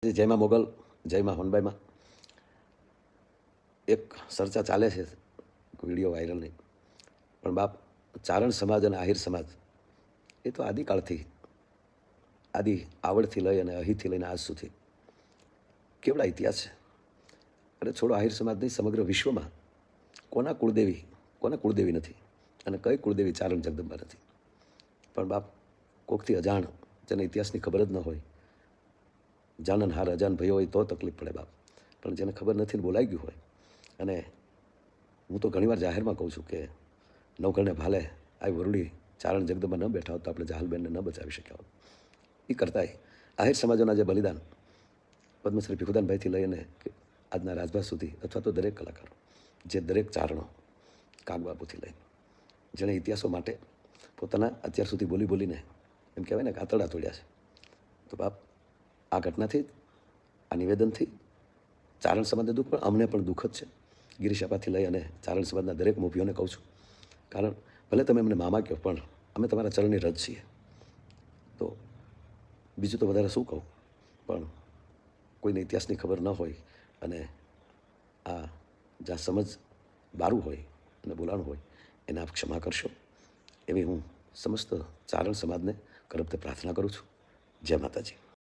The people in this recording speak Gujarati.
જયમાં મોગલ, જયમાં હોનબાઈમાં એક ચર્ચા ચાલે છે, વિડીયો વાયરલ નહીં, પણ બાપ ચારણ સમાજ અને આહિર સમાજ એ તો આદિકાળથી આદિ આવડથી લઈ અને અહીંથી લઈને આજ સુધી કેવડા ઇતિહાસ છે. અને છોડો આહિર સમાજ નહીં, સમગ્ર વિશ્વમાં કોના કુળદેવી નથી અને કઈ કુળદેવી ચારણ જગદંબા નથી. પણ બાપ કોકથી અજાણ, જેને ઇતિહાસની ખબર જ ન હોય, જાનન હાર અજાન ભયો હોય તો તકલીફ પડે બાપ. પણ જેને ખબર નથી ને બોલાઈ ગયું હોય, અને હું તો ઘણીવાર જાહેરમાં કહું છું કે નવઘરને ભાલે આ વરુડી ચારણ જગદંબા ન બેઠા હોત તો આપણે જાહલબેનને ન બચાવી શક્યા હોત. એ કરતાંય આહિર સમાજોના જે બલિદાન, પદ્મશ્રી ભીખુદાનભાઈથી લઈને આજના રાજભા સુધી, અથવા તો દરેક કલાકારો, જે દરેક ચારણો, કાગબાપુથી લઈને, જેણે ઇતિહાસો માટે પોતાના અત્યાર સુધી બોલીને એમ કહેવાય ને કે આતરડા તોડ્યા છે. તો બાપ આ ઘટનાથી, આ નિવેદનથી ચારણ સમાજને દુઃખ, પણ અમને પણ દુઃખ જ છે. ગિરીશાપાથી લઈ અને ચારણ સમાજના દરેક મોભીઓને કહું છું, કારણ ભલે તમે અમને મામા કહો, પણ અમે તમારા ચરણની રજ છીએ. તો બીજું તો વધારે શું કહું, પણ કોઈને ઇતિહાસની ખબર ન હોય અને આ જ્યાં સમજ બારું હોય અને બોલાણું હોય, એને આપ ક્ષમા કરશો એવી હું સમસ્ત ચારણ સમાજને કરબતે પ્રાર્થના કરું છું. જય માતાજી.